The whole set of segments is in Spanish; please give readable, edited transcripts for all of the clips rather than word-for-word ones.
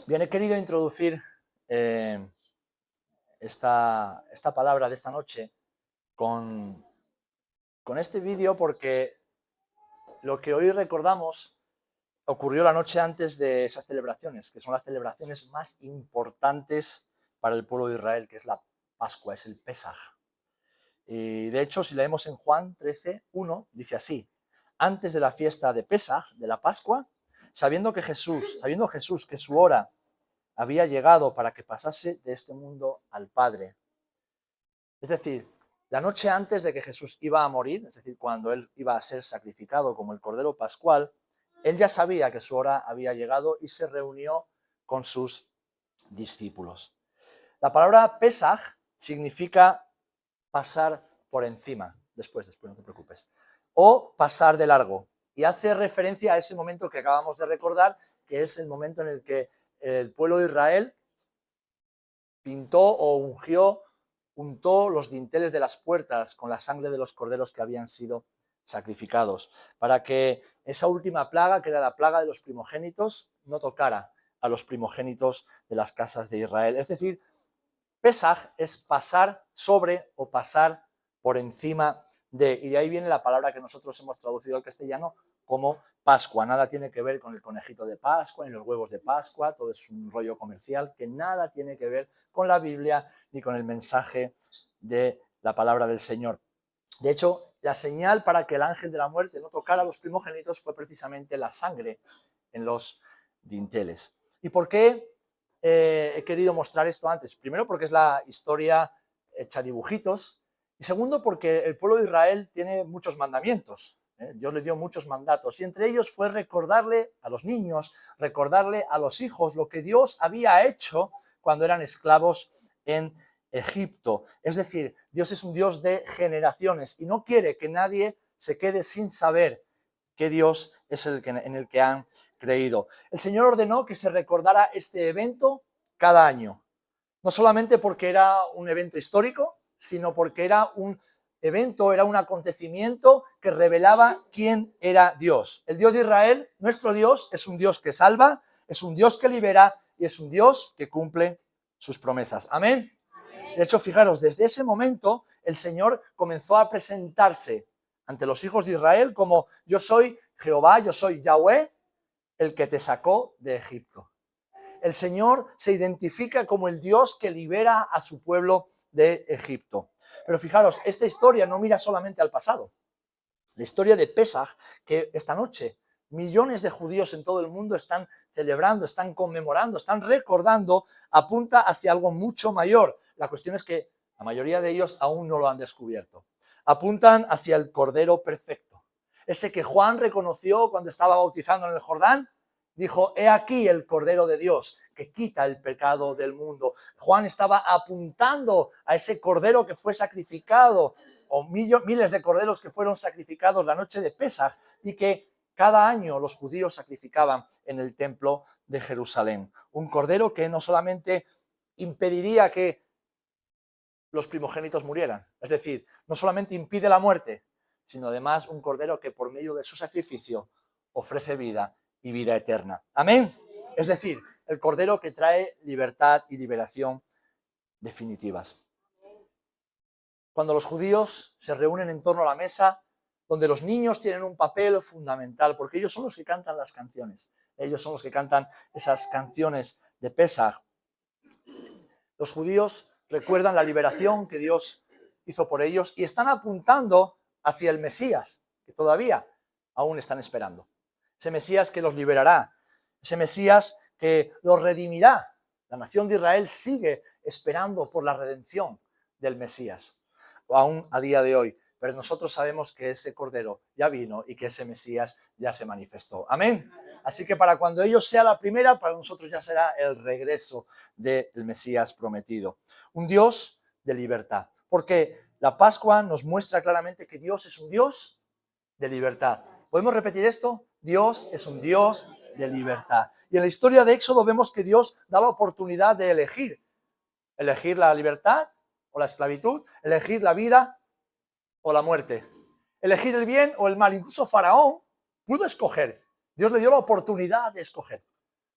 Bien, he querido introducir eh, esta palabra de esta noche con, con este vídeo porque lo que hoy recordamos ocurrió la noche antes de esas celebraciones, que son las celebraciones más importantes para el pueblo de Israel, que es la Pascua, es el Pesaj. Y de hecho, si leemos en Juan 13:1, dice así: antes de la fiesta de Pesaj, de la Pascua, sabiendo Jesús que su hora había llegado para que pasase de este mundo al Padre. Es decir, la noche antes de que Jesús iba a morir, es decir, cuando él iba a ser sacrificado como el Cordero Pascual, él ya sabía que su hora había llegado y se reunió con sus discípulos. La palabra Pesaj significa pasar por encima, después, no te preocupes, o pasar de largo, y hace referencia a ese momento que acabamos de recordar, que es el momento en el que el pueblo de Israel pintó o untó los dinteles de las puertas con la sangre de los corderos que habían sido sacrificados, para que esa última plaga, que era la plaga de los primogénitos, no tocara a los primogénitos de las casas de Israel. Es decir, Pesaj es pasar sobre o pasar por encima de, y de ahí viene la palabra que nosotros hemos traducido al castellano como Pascua. Nada tiene que ver con el conejito de Pascua, ni los huevos de Pascua, todo es un rollo comercial que nada tiene que ver con la Biblia ni con el mensaje de la palabra del Señor. De hecho, la señal para que el ángel de la muerte no tocara a los primogénitos fue precisamente la sangre en los dinteles. ¿Y por qué he querido mostrar esto antes? Primero, porque es la historia hecha dibujitos, y segundo, porque el pueblo de Israel tiene muchos mandamientos. Dios le dio muchos mandatos, y entre ellos fue recordarle a los niños, recordarle a los hijos lo que Dios había hecho cuando eran esclavos en Egipto. Es decir, Dios es un Dios de generaciones y no quiere que nadie se quede sin saber que Dios es en el que han creído. El Señor ordenó que se recordara este evento cada año, no solamente porque era un evento histórico, sino porque era un evento, era un acontecimiento que revelaba quién era Dios. El Dios de Israel, nuestro Dios, es un Dios que salva, es un Dios que libera y es un Dios que cumple sus promesas. Amén. De hecho, fijaros, desde ese momento el Señor comenzó a presentarse ante los hijos de Israel como: yo soy Jehová, yo soy Yahweh, el que te sacó de Egipto. El Señor se identifica como el Dios que libera a su pueblo de Egipto. Pero fijaros, esta historia no mira solamente al pasado. La historia de Pesaj, que esta noche millones de judíos en todo el mundo están celebrando, están conmemorando, están recordando, apunta hacia algo mucho mayor. La cuestión es que la mayoría de ellos aún no lo han descubierto. Apuntan hacia el Cordero Perfecto. Ese que Juan reconoció cuando estaba bautizando en el Jordán, dijo: he aquí el Cordero de Dios que quita el pecado del mundo. Juan estaba apuntando a ese Cordero que fue sacrificado, o miles de corderos que fueron sacrificados la noche de Pesaj y que cada año los judíos sacrificaban en el templo de Jerusalén. Un cordero que no solamente impediría que los primogénitos murieran, es decir, no solamente impide la muerte, sino además un cordero que por medio de su sacrificio ofrece vida y vida eterna. Amén. Es decir, el cordero que trae libertad y liberación definitivas. Cuando los judíos se reúnen en torno a la mesa, donde los niños tienen un papel fundamental, porque ellos son los que cantan las canciones, ellos son los que cantan esas canciones de Pesaj. Los judíos recuerdan la liberación que Dios hizo por ellos y están apuntando hacia el Mesías, que todavía aún están esperando. Ese Mesías que los liberará, ese Mesías que los redimirá. La nación de Israel sigue esperando por la redención del Mesías, aún a día de hoy. Pero nosotros sabemos que ese Cordero ya vino y que ese Mesías ya se manifestó. Amén. Así que para cuando ellos sea la primera, para nosotros ya será el regreso del Mesías prometido. Un Dios de libertad. Porque la Pascua nos muestra claramente que Dios es un Dios de libertad. ¿Podemos repetir esto? Dios es un Dios de libertad. Y en la historia de Éxodo vemos que Dios da la oportunidad de elegir. Elegir la libertad o la esclavitud, elegir la vida o la muerte, elegir el bien o el mal. Incluso Faraón pudo escoger. Dios le dio la oportunidad de escoger.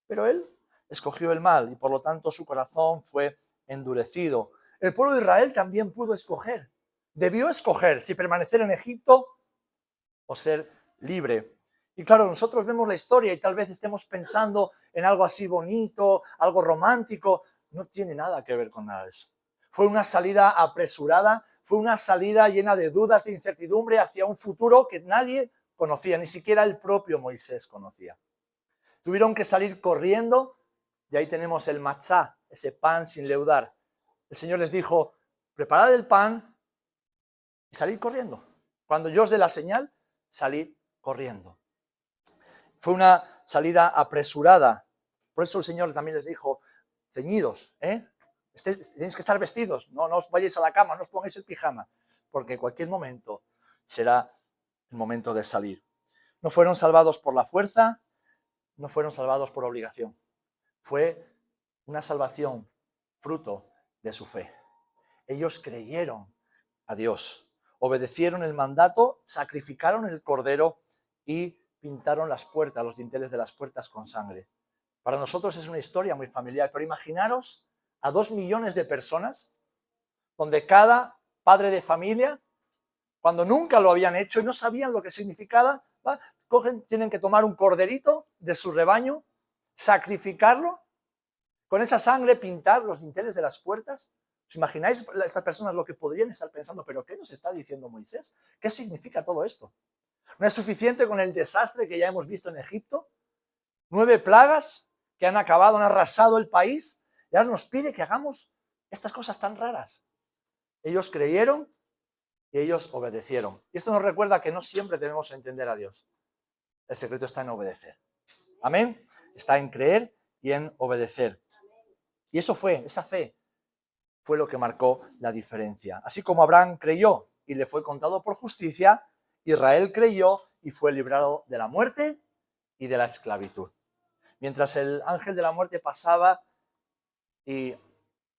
Pero él escogió el mal y por lo tanto su corazón fue endurecido. El pueblo de Israel también pudo escoger. Debió escoger si permanecer en Egipto o ser libre. Y claro, nosotros vemos la historia y tal vez estemos pensando en algo así bonito, algo romántico. No tiene nada que ver con nada de eso. Fue una salida apresurada, fue una salida llena de dudas, de incertidumbre hacia un futuro que nadie conocía, ni siquiera el propio Moisés conocía. Tuvieron que salir corriendo y ahí tenemos el matzá, ese pan sin leudar. El Señor les dijo, preparad el pan y salid corriendo. Cuando yo os dé la señal, salid corriendo. Fue una salida apresurada. Por eso el Señor también les dijo, ceñidos, tenéis que estar vestidos, no os vayáis a la cama, no os pongáis el pijama, porque en cualquier momento será el momento de salir. No fueron salvados por la fuerza, no fueron salvados por obligación. Fue una salvación fruto de su fe. Ellos creyeron a Dios, obedecieron el mandato, sacrificaron el cordero y pintaron las puertas, los dinteles de las puertas con sangre. Para nosotros es una historia muy familiar, pero imaginaros a 2 millones de personas, donde cada padre de familia, cuando nunca lo habían hecho y no sabían lo que significaba, tienen que tomar un corderito de su rebaño, sacrificarlo, con esa sangre pintar los dinteles de las puertas. ¿Os imagináis estas personas lo que podrían estar pensando? ¿Pero qué nos está diciendo Moisés? ¿Qué significa todo esto? ¿No es suficiente con el desastre que ya hemos visto en Egipto? 9 plagas que han acabado, han arrasado el país, y ahora nos pide que hagamos estas cosas tan raras. Ellos creyeron y ellos obedecieron. Y esto nos recuerda que no siempre debemos entender a Dios. El secreto está en obedecer. Amén. Está en creer y en obedecer. Y esa fe fue lo que marcó la diferencia. Así como Abraham creyó y le fue contado por justicia, Israel creyó y fue librado de la muerte y de la esclavitud. Mientras el ángel de la muerte pasaba y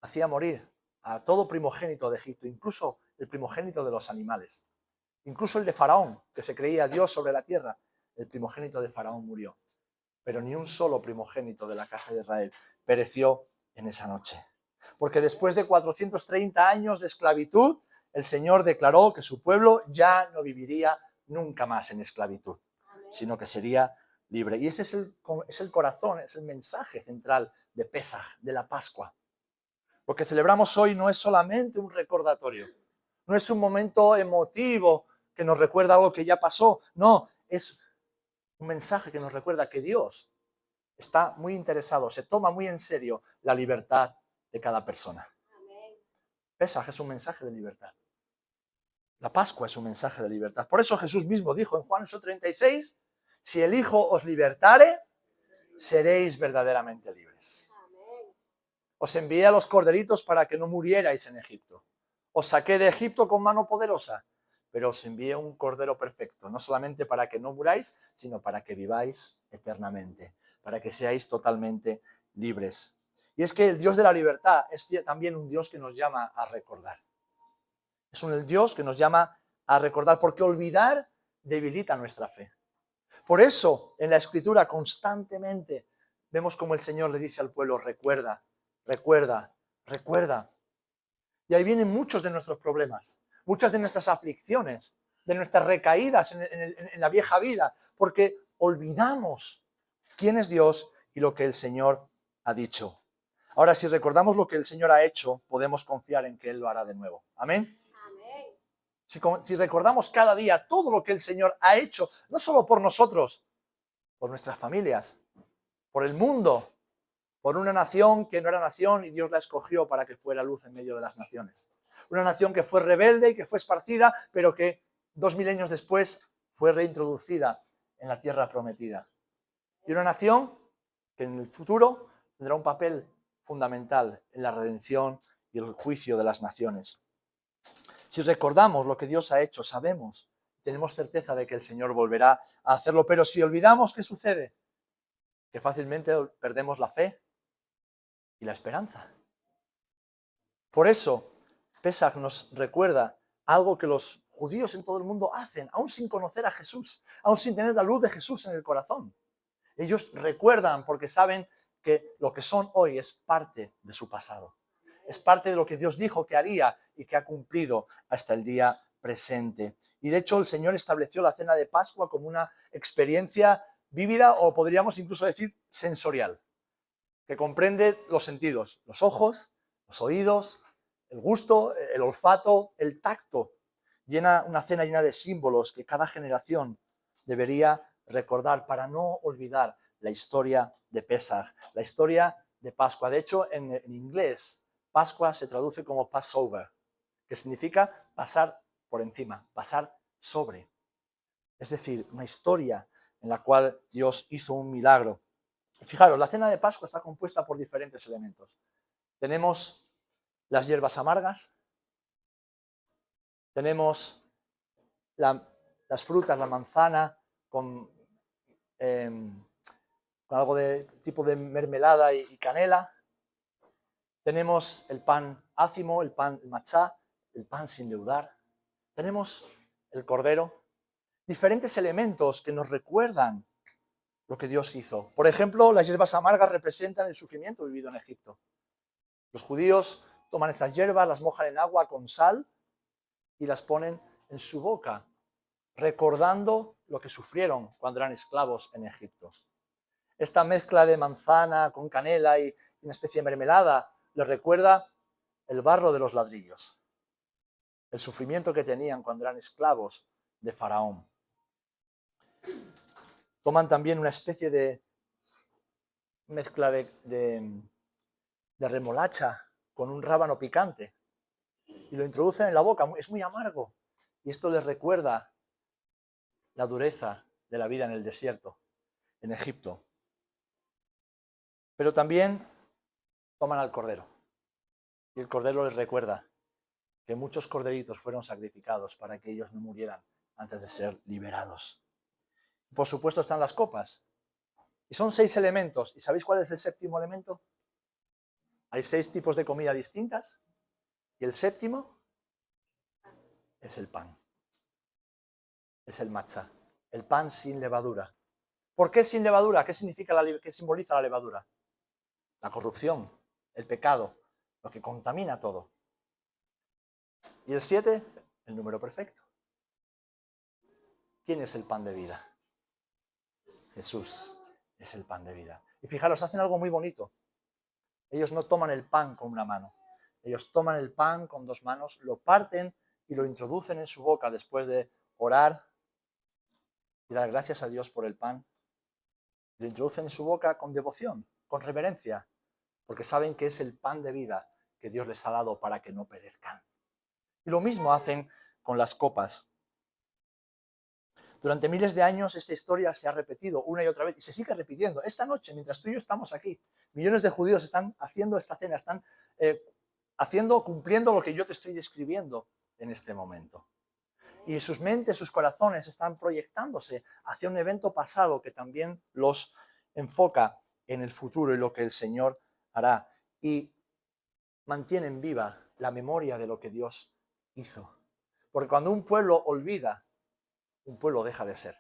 hacía morir a todo primogénito de Egipto, incluso el primogénito de los animales, incluso el de Faraón, que se creía Dios sobre la tierra, el primogénito de Faraón murió. Pero ni un solo primogénito de la casa de Israel pereció en esa noche. Porque después de 430 años de esclavitud, el Señor declaró que su pueblo ya no viviría nunca más en esclavitud, sino que sería libre. Y ese es el corazón, es el mensaje central de Pesaj, de la Pascua. Lo que celebramos hoy no es solamente un recordatorio, no es un momento emotivo que nos recuerda algo que ya pasó, no, es un mensaje que nos recuerda que Dios está muy interesado, se toma muy en serio la libertad de cada persona. Pesaj es un mensaje de libertad. La Pascua es un mensaje de libertad. Por eso Jesús mismo dijo en Juan 8:36, si el Hijo os libertare, seréis verdaderamente libres. Os envié a los corderitos para que no murierais en Egipto. Os saqué de Egipto con mano poderosa, pero os envié un cordero perfecto, no solamente para que no muráis, sino para que viváis eternamente, para que seáis totalmente libres. Y es que el Dios de la libertad es también un Dios que nos llama a recordar. Es un Dios que nos llama a recordar, porque olvidar debilita nuestra fe. Por eso, en la Escritura constantemente vemos como el Señor le dice al pueblo, recuerda, recuerda, recuerda. Y ahí vienen muchos de nuestros problemas, muchas de nuestras aflicciones, de nuestras recaídas en la vieja vida, porque olvidamos quién es Dios y lo que el Señor ha dicho. Ahora, si recordamos lo que el Señor ha hecho, podemos confiar en que Él lo hará de nuevo. Amén. Si recordamos cada día todo lo que el Señor ha hecho, no solo por nosotros, por nuestras familias, por el mundo, por una nación que no era nación y Dios la escogió para que fuera luz en medio de las naciones. Una nación que fue rebelde y que fue esparcida, pero que 2 milenios después fue reintroducida en la tierra prometida. Y una nación que en el futuro tendrá un papel fundamental en la redención y el juicio de las naciones. Si recordamos lo que Dios ha hecho, sabemos, tenemos certeza de que el Señor volverá a hacerlo, pero si olvidamos, ¿qué sucede? Que fácilmente perdemos la fe y la esperanza. Por eso, Pesaj nos recuerda algo que los judíos en todo el mundo hacen, aún sin conocer a Jesús, aún sin tener la luz de Jesús en el corazón. Ellos recuerdan porque saben que lo que son hoy es parte de su pasado. Es parte de lo que Dios dijo que haría y que ha cumplido hasta el día presente. Y de hecho el Señor estableció la cena de Pascua como una experiencia vívida, o podríamos incluso decir sensorial, que comprende los sentidos, los ojos, los oídos, el gusto, el olfato, el tacto. Una cena llena de símbolos que cada generación debería recordar para no olvidar la historia de Pesaj, la historia de Pascua. De hecho, en inglés, Pascua se traduce como Passover, que significa pasar por encima, pasar sobre. Es decir, una historia en la cual Dios hizo un milagro. Fijaros, la cena de Pascua está compuesta por diferentes elementos. Tenemos las hierbas amargas, tenemos las frutas, la manzana con algo de tipo de mermelada y canela. Tenemos el pan ácimo, el pan machá, el pan sin leudar. Tenemos el cordero. Diferentes elementos que nos recuerdan lo que Dios hizo. Por ejemplo, las hierbas amargas representan el sufrimiento vivido en Egipto. Los judíos toman esas hierbas, las mojan en agua con sal y las ponen en su boca, recordando lo que sufrieron cuando eran esclavos en Egipto. Esta mezcla de manzana con canela y una especie de mermelada les recuerda el barro de los ladrillos, el sufrimiento que tenían cuando eran esclavos de Faraón. Toman también una especie de mezcla de remolacha con un rábano picante y lo introducen en la boca. Es muy amargo y esto les recuerda la dureza de la vida en el desierto, en Egipto. Pero también toman al cordero y el cordero les recuerda que muchos corderitos fueron sacrificados para que ellos no murieran antes de ser liberados. Por supuesto están las copas y son 6 elementos. ¿Y sabéis cuál es el séptimo elemento? Hay 6 tipos de comida distintas y el séptimo es el pan. Es el matzá, el pan sin levadura. ¿Por qué sin levadura? ¿Qué simboliza la levadura? La corrupción, el pecado, lo que contamina todo. Y el 7, el número perfecto. ¿Quién es el pan de vida? Jesús es el pan de vida. Y fijaros, hacen algo muy bonito. Ellos no toman el pan con una mano. Ellos toman el pan con 2 manos, lo parten y lo introducen en su boca después de orar y dar gracias a Dios por el pan. Lo introducen en su boca con devoción, con reverencia, porque saben que es el pan de vida que Dios les ha dado para que no perezcan. Y lo mismo hacen con las copas. Durante miles de años esta historia se ha repetido una y otra vez y se sigue repitiendo. Esta noche, mientras tú y yo estamos aquí, millones de judíos están haciendo esta cena, están cumpliendo lo que yo te estoy describiendo en este momento. Y sus mentes, sus corazones están proyectándose hacia un evento pasado que también los enfoca en el futuro y lo que el Señor hará. Y mantienen viva la memoria de lo que Dios hizo. Porque cuando un pueblo olvida, un pueblo deja de ser.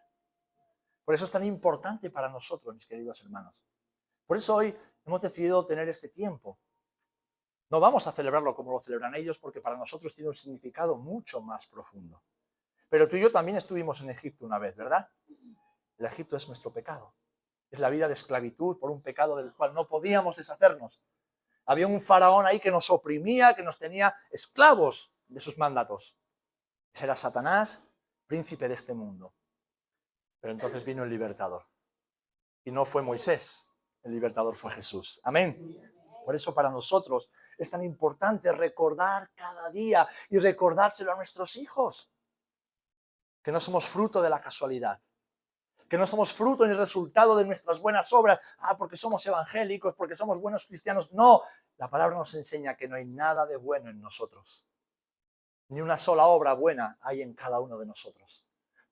Por eso es tan importante para nosotros, mis queridos hermanos. Por eso hoy hemos decidido tener este tiempo. No vamos a celebrarlo como lo celebran ellos, porque para nosotros tiene un significado mucho más profundo. Pero tú y yo también estuvimos en Egipto una vez, ¿verdad? El Egipto es nuestro pecado. Es la vida de esclavitud por un pecado del cual no podíamos deshacernos. Había un faraón ahí que nos oprimía, que nos tenía esclavos de sus mandatos. Ese era Satanás, príncipe de este mundo. Pero entonces vino el libertador. Y no fue Moisés, el libertador fue Jesús. Amén. Por eso para nosotros es tan importante recordar cada día y recordárselo a nuestros hijos. Que no somos fruto de la casualidad. Que no somos fruto ni resultado de nuestras buenas obras. Porque somos evangélicos, porque somos buenos cristianos. No, la palabra nos enseña que no hay nada de bueno en nosotros. Ni una sola obra buena hay en cada uno de nosotros.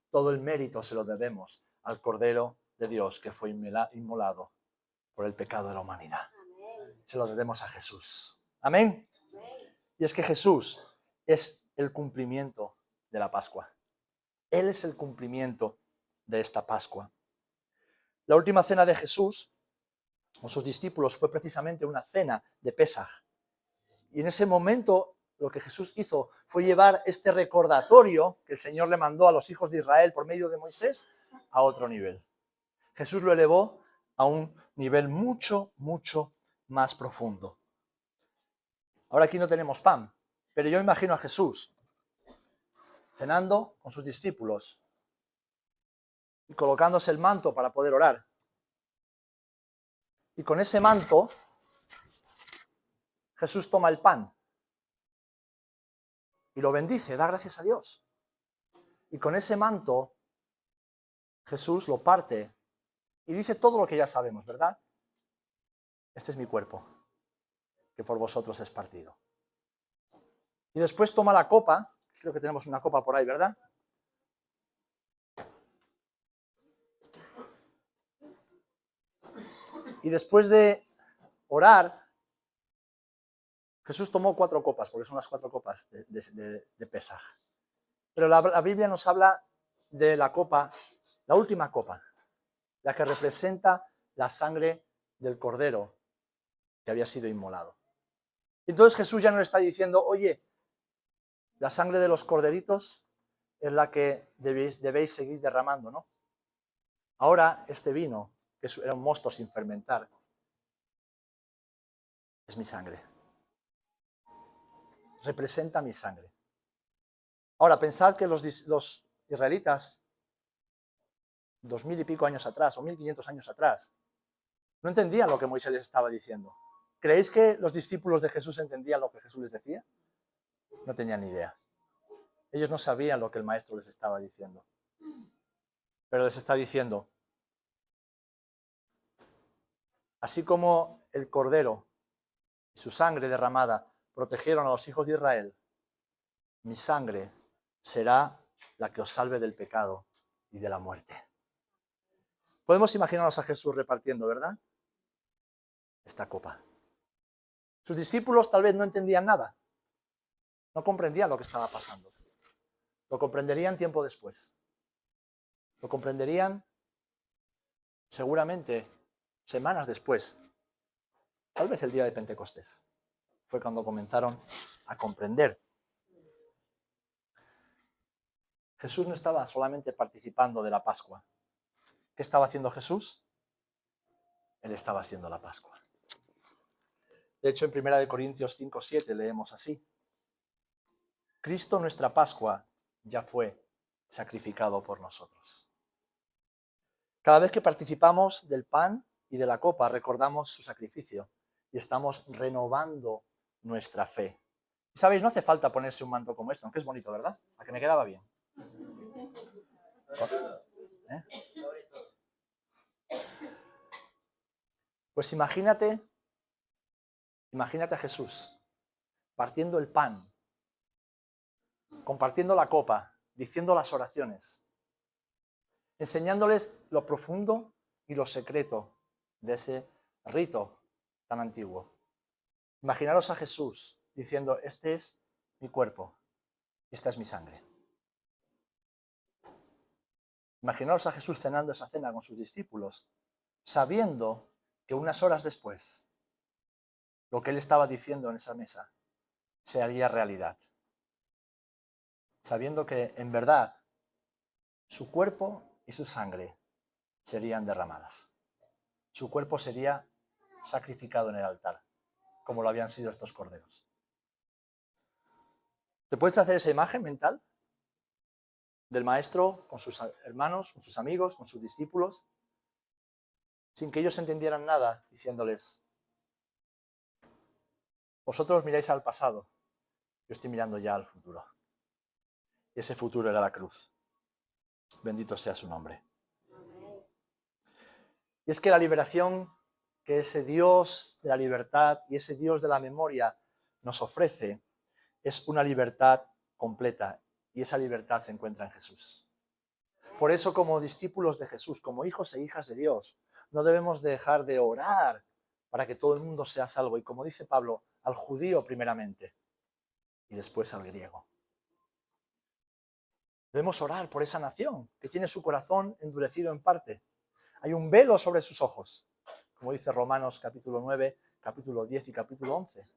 Todo el mérito se lo debemos al Cordero de Dios que fue inmolado por el pecado de la humanidad. Se lo debemos a Jesús. Amén. Y es que Jesús es el cumplimiento de la Pascua. Él es el cumplimiento de esta Pascua. La última cena de Jesús con sus discípulos fue precisamente una cena de Pesaj. Y en ese momento lo que Jesús hizo fue llevar este recordatorio que el Señor le mandó a los hijos de Israel por medio de Moisés a otro nivel. Jesús lo elevó a un nivel mucho, mucho más profundo. Ahora aquí no tenemos pan, pero yo imagino a Jesús cenando con sus discípulos y colocándose el manto para poder orar. Y con ese manto, Jesús toma el pan y lo bendice, da gracias a Dios. Y con ese manto, Jesús lo parte y dice todo lo que ya sabemos, ¿verdad? Este es mi cuerpo, que por vosotros es partido. Y después toma la copa, creo que tenemos una copa por ahí, ¿verdad? Y después de orar, Jesús tomó 4 copas, porque son las 4 copas de Pesaj. Pero la Biblia nos habla de la copa, la última copa, la que representa la sangre del cordero que había sido inmolado. Entonces Jesús ya no le está diciendo, oye, la sangre de los corderitos es la que debéis seguir derramando, ¿no? Ahora este vino, que era un mosto sin fermentar, es mi sangre. Representa mi sangre. Ahora, pensad que los israelitas, 2000 y pico años atrás, o 1500 años atrás, no entendían lo que Moisés les estaba diciendo. ¿Creéis que los discípulos de Jesús entendían lo que Jesús les decía? No tenían ni idea. Ellos no sabían lo que el maestro les estaba diciendo. Pero les está diciendo, así como el cordero y su sangre derramada protegieron a los hijos de Israel, mi sangre será la que os salve del pecado y de la muerte. Podemos imaginarnos a Jesús repartiendo, ¿verdad? Esta copa. Sus discípulos tal vez no entendían nada. No comprendían lo que estaba pasando. Lo comprenderían tiempo después. Lo comprenderían seguramente semanas después. Tal vez el día de Pentecostés. Fue cuando comenzaron a comprender. Jesús no estaba solamente participando de la Pascua. ¿Qué estaba haciendo Jesús? Él estaba haciendo la Pascua. De hecho, en 1 Corintios 5:7 leemos así. Cristo, nuestra Pascua, ya fue sacrificado por nosotros. Cada vez que participamos del pan y de la copa, recordamos su sacrificio y estamos renovando nuestra fe. Y sabéis, no hace falta ponerse un manto como este, aunque es bonito, ¿verdad? A que me quedaba bien. ¿Eh? Pues imagínate a Jesús partiendo el pan, compartiendo la copa, diciendo las oraciones, enseñándoles lo profundo y lo secreto de ese rito tan antiguo. Imaginaros a Jesús diciendo, este es mi cuerpo, esta es mi sangre. Imaginaros a Jesús cenando esa cena con sus discípulos, sabiendo que unas horas después, lo que él estaba diciendo en esa mesa se haría realidad. Sabiendo que en verdad su cuerpo y su sangre serían derramadas. Su cuerpo sería sacrificado en el altar, como lo habían sido estos corderos. ¿Te puedes hacer esa imagen mental del maestro con sus hermanos, con sus amigos, con sus discípulos, sin que ellos entendieran nada, diciéndoles, vosotros miráis al pasado, yo estoy mirando ya al futuro? Y ese futuro era la cruz. Bendito sea su nombre. Y es que la liberación que ese Dios de la libertad y ese Dios de la memoria nos ofrece es una libertad completa, y esa libertad se encuentra en Jesús. Por eso, como discípulos de Jesús, como hijos e hijas de Dios, no debemos dejar de orar para que todo el mundo sea salvo. Y como dice Pablo, al judío primeramente y después al griego. Debemos orar por esa nación que tiene su corazón endurecido en parte. Hay un velo sobre sus ojos. como dice Romanos capítulo 9, capítulo 10 y capítulo 11.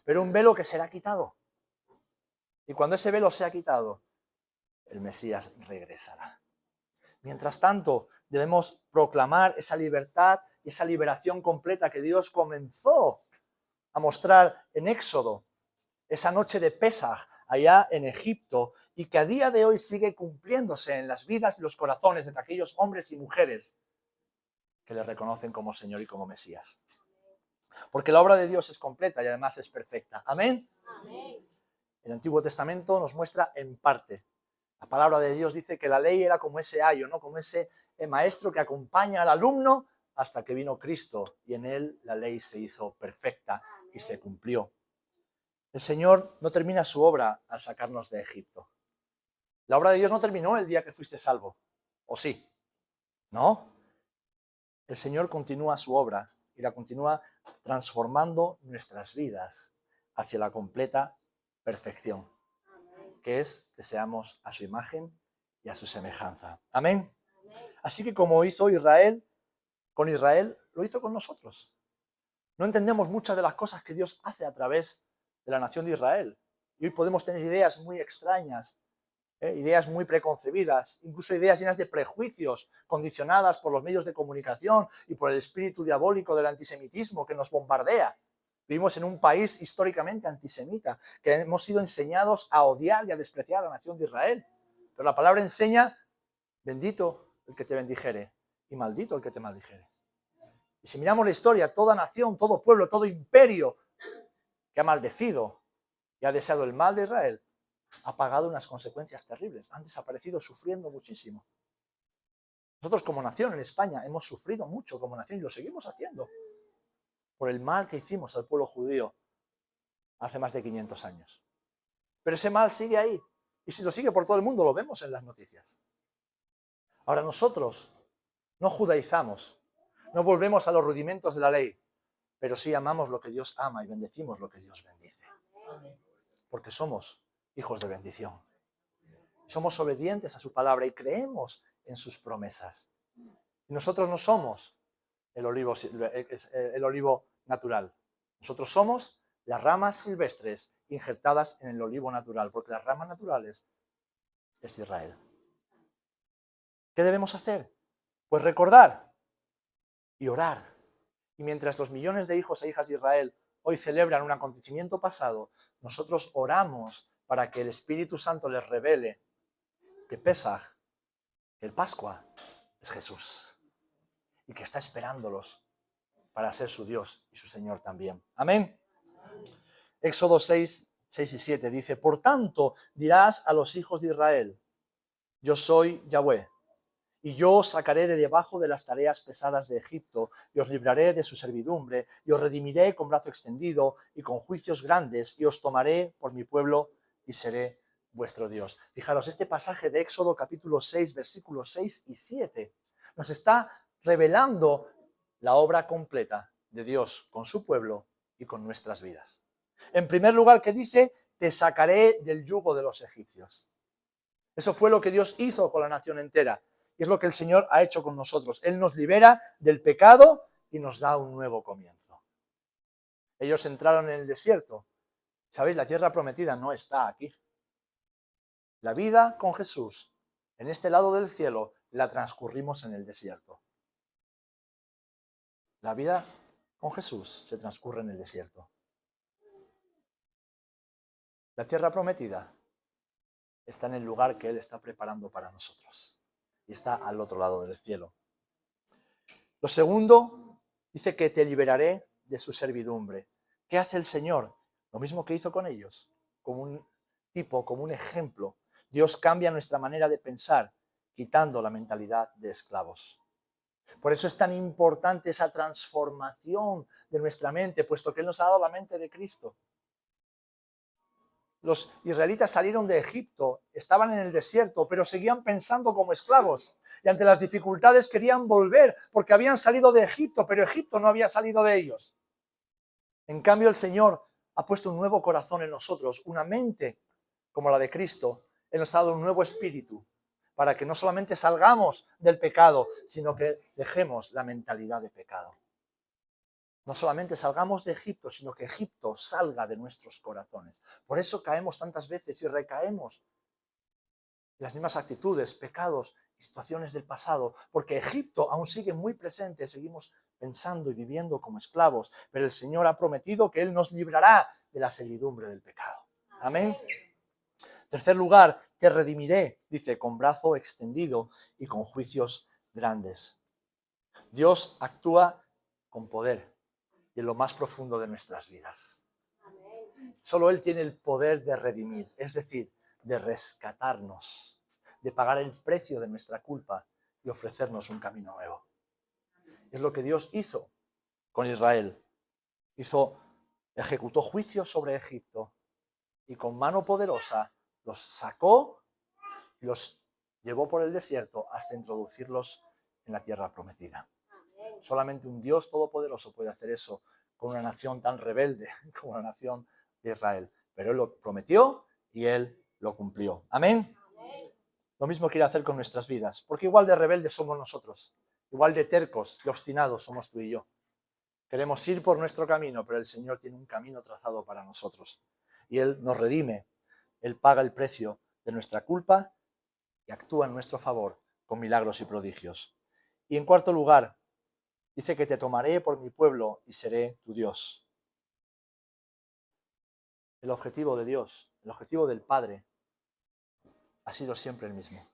Pero un velo que será quitado. Y cuando ese velo sea quitado, el Mesías regresará. Mientras tanto, debemos proclamar esa libertad y esa liberación completa que Dios comenzó a mostrar en Éxodo, esa noche de Pesaj, allá en Egipto, y que a día de hoy sigue cumpliéndose en las vidas y los corazones de aquellos hombres y mujeres que le reconocen como Señor y como Mesías. Porque la obra de Dios es completa y además es perfecta. ¿Amén? Amén. El Antiguo Testamento nos muestra en parte. La palabra de Dios dice que la ley era como ese ayo, ¿no? Como ese maestro que acompaña al alumno hasta que vino Cristo y en él la ley se hizo perfecta y se cumplió. El Señor no termina su obra al sacarnos de Egipto. La obra de Dios no terminó el día que fuiste salvo, ¿o sí? ¿No? El Señor continúa su obra y la continúa transformando nuestras vidas hacia la completa perfección, que es que seamos a su imagen y a su semejanza. Amén. Así que como hizo Israel, con Israel, lo hizo con nosotros. No entendemos muchas de las cosas que Dios hace a través de la nación de Israel. Y hoy podemos tener ideas muy extrañas, ideas muy preconcebidas, incluso ideas llenas de prejuicios, condicionadas por los medios de comunicación y por el espíritu diabólico del antisemitismo que nos bombardea. Vivimos en un país históricamente antisemita, que hemos sido enseñados a odiar y a despreciar a la nación de Israel. Pero la palabra enseña, bendito el que te bendijere y maldito el que te maldijere. Y si miramos la historia, toda nación, todo pueblo, todo imperio que ha maldecido y ha deseado el mal de Israel, ha pagado unas consecuencias terribles, han desaparecido sufriendo muchísimo. Nosotros como nación en España hemos sufrido mucho como nación y lo seguimos haciendo por el mal que hicimos al pueblo judío hace más de 500 años. Pero ese mal sigue ahí y si lo sigue por todo el mundo lo vemos en las noticias. Ahora nosotros no judaizamos, no volvemos a los rudimentos de la ley, pero sí amamos lo que Dios ama y bendecimos lo que Dios bendice. Porque somos hijos de bendición. Somos obedientes a su palabra y creemos en sus promesas. Y nosotros no somos el olivo natural. Nosotros somos las ramas silvestres injertadas en el olivo natural, porque las ramas naturales es Israel. ¿Qué debemos hacer? Pues recordar y orar. Y mientras los millones de hijos e hijas de Israel hoy celebran un acontecimiento pasado, nosotros oramos para que el Espíritu Santo les revele que Pesaj, que el Pascua, es Jesús y que está esperándolos para ser su Dios y su Señor también. Amén. Éxodo 6, 6 y 7 dice, por tanto dirás a los hijos de Israel, yo soy Yahweh, y yo os sacaré de debajo de las tareas pesadas de Egipto, y os libraré de su servidumbre, y os redimiré con brazo extendido y con juicios grandes, y os tomaré por mi pueblo y seré vuestro Dios. Fijaros, este pasaje de Éxodo capítulo 6, versículos 6 y 7, nos está revelando la obra completa de Dios con su pueblo y con nuestras vidas. En primer lugar, que dice, te sacaré del yugo de los egipcios. Eso fue lo que Dios hizo con la nación entera. Y es lo que el Señor ha hecho con nosotros. Él nos libera del pecado y nos da un nuevo comienzo. Ellos entraron en el desierto. ¿Sabéis? La tierra prometida no está aquí. La vida con Jesús, en este lado del cielo, la transcurrimos en el desierto. La vida con Jesús se transcurre en el desierto. La tierra prometida está en el lugar que Él está preparando para nosotros. Y está al otro lado del cielo. Lo segundo, dice que te liberaré de su servidumbre. ¿Qué hace el Señor? Lo mismo que hizo con ellos, como un tipo, como un ejemplo. Dios cambia nuestra manera de pensar, quitando la mentalidad de esclavos. Por eso es tan importante esa transformación de nuestra mente, puesto que Él nos ha dado la mente de Cristo. Los israelitas salieron de Egipto, estaban en el desierto, pero seguían pensando como esclavos. Y ante las dificultades querían volver, porque habían salido de Egipto, pero Egipto no había salido de ellos. En cambio, el Señor ha puesto un nuevo corazón en nosotros, una mente como la de Cristo. Él nos ha dado un nuevo espíritu, para que no solamente salgamos del pecado, sino que dejemos la mentalidad de pecado. No solamente salgamos de Egipto, sino que Egipto salga de nuestros corazones. Por eso caemos tantas veces y recaemos en las mismas actitudes, pecados, situaciones del pasado, porque Egipto aún sigue muy presente, seguimos pensando y viviendo como esclavos, pero el Señor ha prometido que Él nos librará de la servidumbre del pecado. Amén. Tercer lugar, te redimiré, dice, con brazo extendido y con juicios grandes. Dios actúa con poder y en lo más profundo de nuestras vidas. Solo Él tiene el poder de redimir, es decir, de rescatarnos, de pagar el precio de nuestra culpa y ofrecernos un camino nuevo. Es lo que Dios hizo con Israel. Ejecutó juicio sobre Egipto y con mano poderosa los sacó y los llevó por el desierto hasta introducirlos en la tierra prometida. Solamente un Dios todopoderoso puede hacer eso con una nación tan rebelde como la nación de Israel. Pero Él lo prometió y Él lo cumplió. Amén. Lo mismo quiere hacer con nuestras vidas, porque igual de rebeldes somos nosotros, igual de tercos y obstinados somos tú y yo. Queremos ir por nuestro camino, pero el Señor tiene un camino trazado para nosotros. Y Él nos redime, Él paga el precio de nuestra culpa y actúa en nuestro favor con milagros y prodigios. Y en cuarto lugar, dice que te tomaré por mi pueblo y seré tu Dios. El objetivo de Dios, el objetivo del Padre, ha sido siempre el mismo.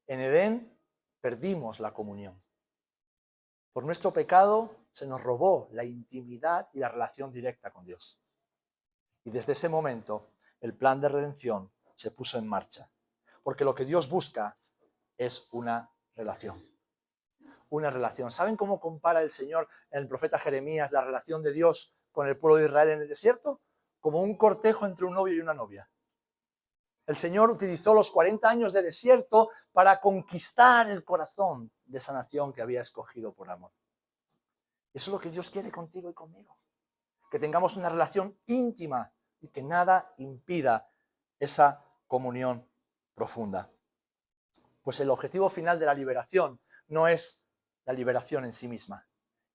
En Edén perdimos la comunión. Por nuestro pecado se nos robó la intimidad y la relación directa con Dios. Y desde ese momento el plan de redención se puso en marcha. Porque lo que Dios busca es una relación. Una relación. ¿Saben cómo compara el Señor en el profeta Jeremías la relación de Dios con el pueblo de Israel en el desierto? Como un cortejo entre un novio y una novia. El Señor utilizó los 40 años de desierto para conquistar el corazón de esa nación que había escogido por amor. Eso es lo que Dios quiere contigo y conmigo. Que tengamos una relación íntima y que nada impida esa comunión profunda. Pues el objetivo final de la liberación no es la liberación en sí misma.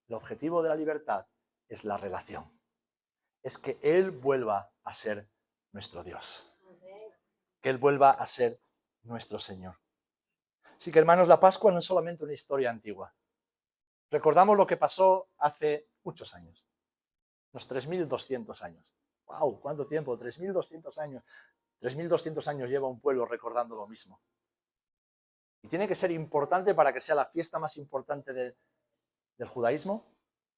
El objetivo de la libertad es la relación. Es que Él vuelva a ser nuestro Dios. Que Él vuelva a ser nuestro Señor. Así que, hermanos, la Pascua no es solamente una historia antigua. Recordamos lo que pasó hace muchos años. Unos 3.200 años. ¡Wow! ¿Cuánto tiempo? 3.200 años. 3.200 años lleva un pueblo recordando lo mismo. Y tiene que ser importante para que sea la fiesta más importante del judaísmo,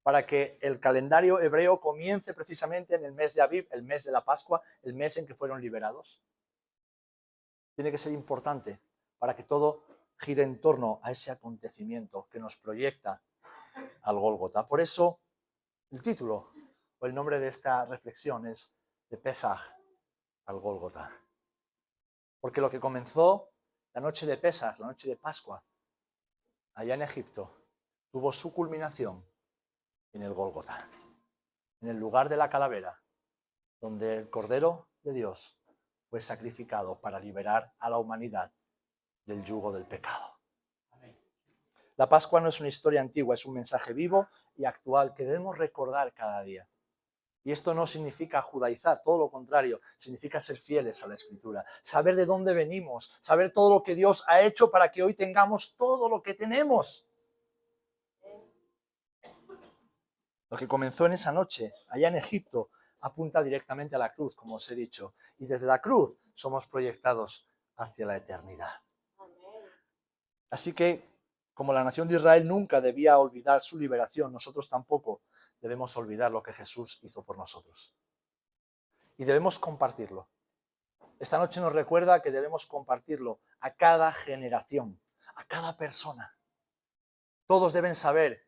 para que el calendario hebreo comience precisamente en el mes de Aviv, el mes de la Pascua, el mes en que fueron liberados. Tiene que ser importante para que todo gire en torno a ese acontecimiento que nos proyecta al Gólgota. Por eso, el título o el nombre de esta reflexión es de Pesaj al Gólgota. Porque lo que comenzó la noche de Pesaj, la noche de Pascua, allá en Egipto, tuvo su culminación en el Gólgota, en el lugar de la calavera, donde el Cordero de Dios fue sacrificado para liberar a la humanidad del yugo del pecado. La Pascua no es una historia antigua, es un mensaje vivo y actual que debemos recordar cada día. Y esto no significa judaizar, todo lo contrario, significa ser fieles a la Escritura, saber de dónde venimos, saber todo lo que Dios ha hecho para que hoy tengamos todo lo que tenemos. Lo que comenzó en esa noche, allá en Egipto, apunta directamente a la cruz, como os he dicho, y desde la cruz somos proyectados hacia la eternidad. Así que, como la nación de Israel nunca debía olvidar su liberación, nosotros tampoco debemos olvidar lo que Jesús hizo por nosotros. Y debemos compartirlo. Esta noche nos recuerda que debemos compartirlo a cada generación, a cada persona. Todos deben saber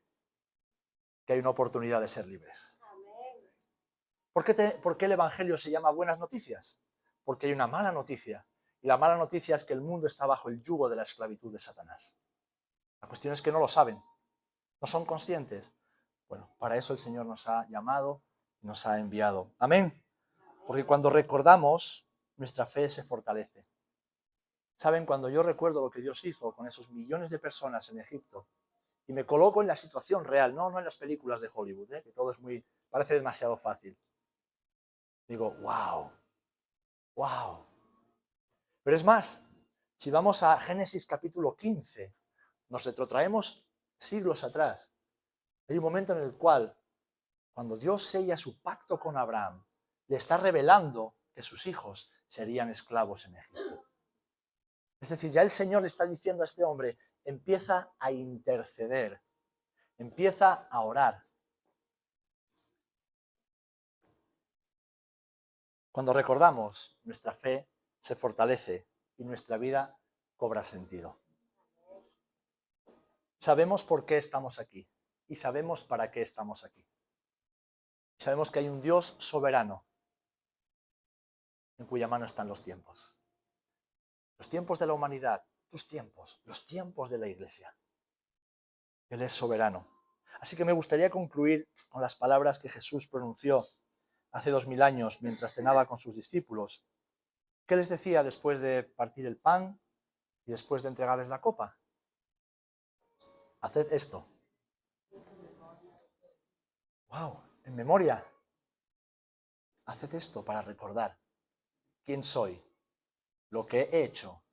que hay una oportunidad de ser libres. ¿Por qué el Evangelio se llama buenas noticias? Porque hay una mala noticia. Y la mala noticia es que el mundo está bajo el yugo de la esclavitud de Satanás. La cuestión es que no lo saben, no son conscientes. Bueno, para eso el Señor nos ha llamado, nos ha enviado. Amén. Porque cuando recordamos, nuestra fe se fortalece. ¿Saben? Cuando yo recuerdo lo que Dios hizo con esos millones de personas en Egipto, y me coloco en la situación real, no en las películas de Hollywood, que todo parece demasiado fácil. Digo, wow, wow. Pero es más, si vamos a Génesis capítulo 15, nos retrotraemos siglos atrás. Hay un momento en el cual, cuando Dios sella su pacto con Abraham, le está revelando que sus hijos serían esclavos en Egipto. Es decir, ya el Señor le está diciendo a este hombre, empieza a interceder, empieza a orar. Cuando recordamos, nuestra fe se fortalece y nuestra vida cobra sentido. Sabemos por qué estamos aquí y sabemos para qué estamos aquí. Sabemos que hay un Dios soberano en cuya mano están los tiempos. Los tiempos de la humanidad, tus tiempos, los tiempos de la Iglesia. Él es soberano. Así que me gustaría concluir con las palabras que Jesús pronunció hace 2000 años mientras cenaba con sus discípulos. ¿Qué les decía después de partir el pan y después de entregarles la copa? Haced esto. ¡Wow! En memoria. Haced esto para recordar quién soy, lo que he hecho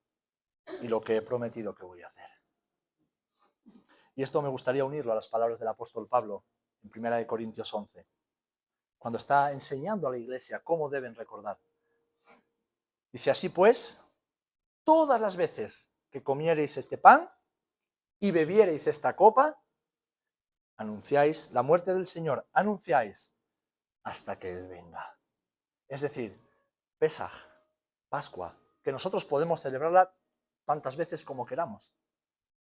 y lo que he prometido que voy a hacer. Y esto me gustaría unirlo a las palabras del apóstol Pablo en 1 Corintios 11, cuando está enseñando a la iglesia cómo deben recordar. Dice, así pues, todas las veces que comiereis este pan y bebiereis esta copa, anunciáis la muerte del Señor, anunciáis hasta que Él venga. Es decir, Pesaj, Pascua, que nosotros podemos celebrarla tantas veces como queramos.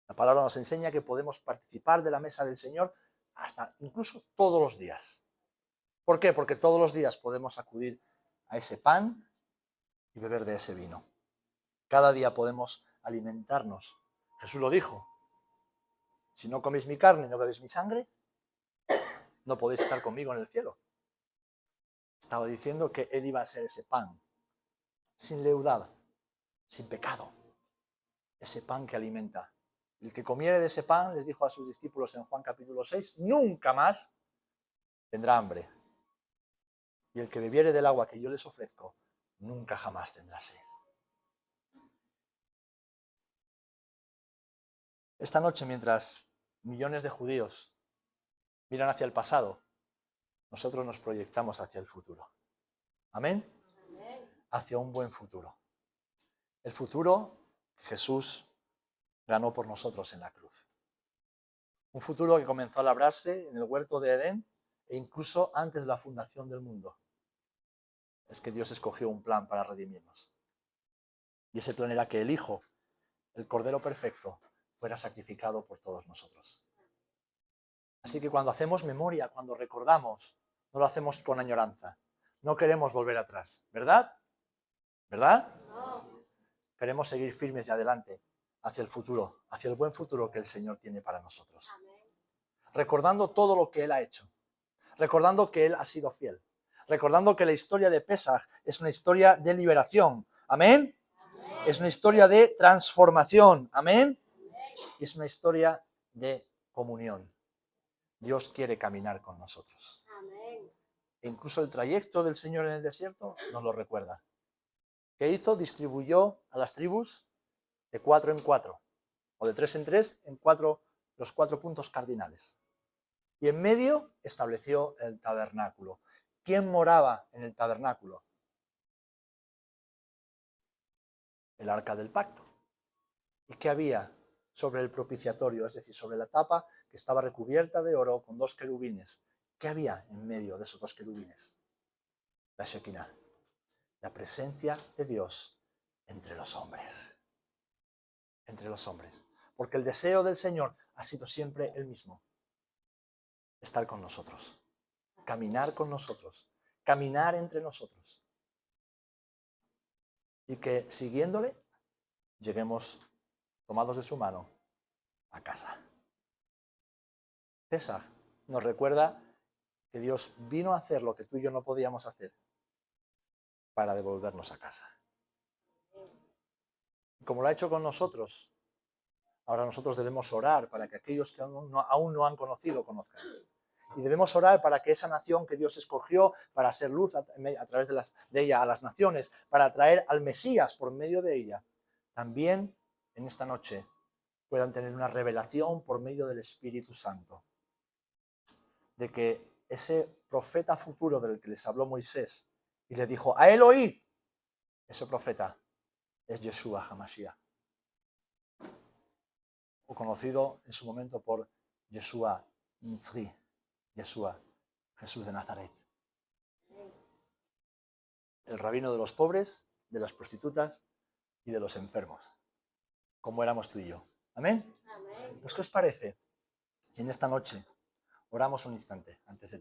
La palabra nos enseña que podemos participar de la mesa del Señor hasta incluso todos los días. ¿Por qué? Porque todos los días podemos acudir a ese pan y beber de ese vino. Cada día podemos alimentarnos. Jesús lo dijo. Si no coméis mi carne y no bebéis mi sangre, no podéis estar conmigo en el cielo. Estaba diciendo que Él iba a ser ese pan, sin leudad, sin pecado. Ese pan que alimenta. El que comiere de ese pan, les dijo a sus discípulos en Juan capítulo 6, nunca más tendrá hambre. Y el que bebiere del agua que yo les ofrezco, nunca jamás tendrá sed. Esta noche, mientras millones de judíos miran hacia el pasado, nosotros nos proyectamos hacia el futuro. ¿Amén? Hacia un buen futuro. El futuro que Jesús ganó por nosotros en la cruz. Un futuro que comenzó a labrarse en el huerto de Edén e incluso antes de la fundación del mundo. Es que Dios escogió un plan para redimirnos. Y ese plan era que el Hijo, el Cordero Perfecto, fuera sacrificado por todos nosotros. Así que cuando hacemos memoria, cuando recordamos, no lo hacemos con añoranza. No queremos volver atrás, ¿verdad? ¿Verdad? No. Queremos seguir firmes y adelante hacia el futuro, hacia el buen futuro que el Señor tiene para nosotros. Recordando todo lo que Él ha hecho, recordando que Él ha sido fiel, recordando que la historia de Pesaj es una historia de liberación. ¿Amén? Es una historia de transformación. ¿Amén? Y es una historia de comunión. Dios quiere caminar con nosotros. Amén. E incluso el trayecto del Señor en el desierto nos lo recuerda. ¿Qué hizo? Distribuyó a las tribus de 4 en 4, o de 3 en 3, en los 4 puntos cardinales. Y en medio estableció el tabernáculo. ¿Quién moraba en el tabernáculo? El arca del pacto. ¿Y qué había sobre el propiciatorio? Es decir, sobre la tapa que estaba recubierta de oro con 2 querubines. ¿Qué había en medio de esos 2 querubines? La Shekinah, la presencia de Dios entre los hombres. Entre los hombres. Porque el deseo del Señor ha sido siempre el mismo. Estar con nosotros. Caminar con nosotros. Caminar entre nosotros. Y que siguiéndole, lleguemos tomados de su mano a casa. Pesaj nos recuerda que Dios vino a hacer lo que tú y yo no podíamos hacer para devolvernos a casa. Y como lo ha hecho con nosotros, Ahora nosotros debemos orar para que aquellos que aún no han conocido, conozcan. Y debemos orar para que esa nación que Dios escogió para ser luz a través de ella a las naciones, para traer al Mesías por medio de ella, también en esta noche puedan tener una revelación por medio del Espíritu Santo. De que ese profeta futuro del que les habló Moisés y le dijo, a él oíd, ese profeta es Yeshua HaMashiach, o conocido en su momento por Yeshua Mitzri, Yeshua, Jesús de Nazaret. El rabino de los pobres, de las prostitutas y de los enfermos, como éramos tú y yo. ¿Amén? Pues, ¿qué os parece? Y en esta noche oramos un instante antes de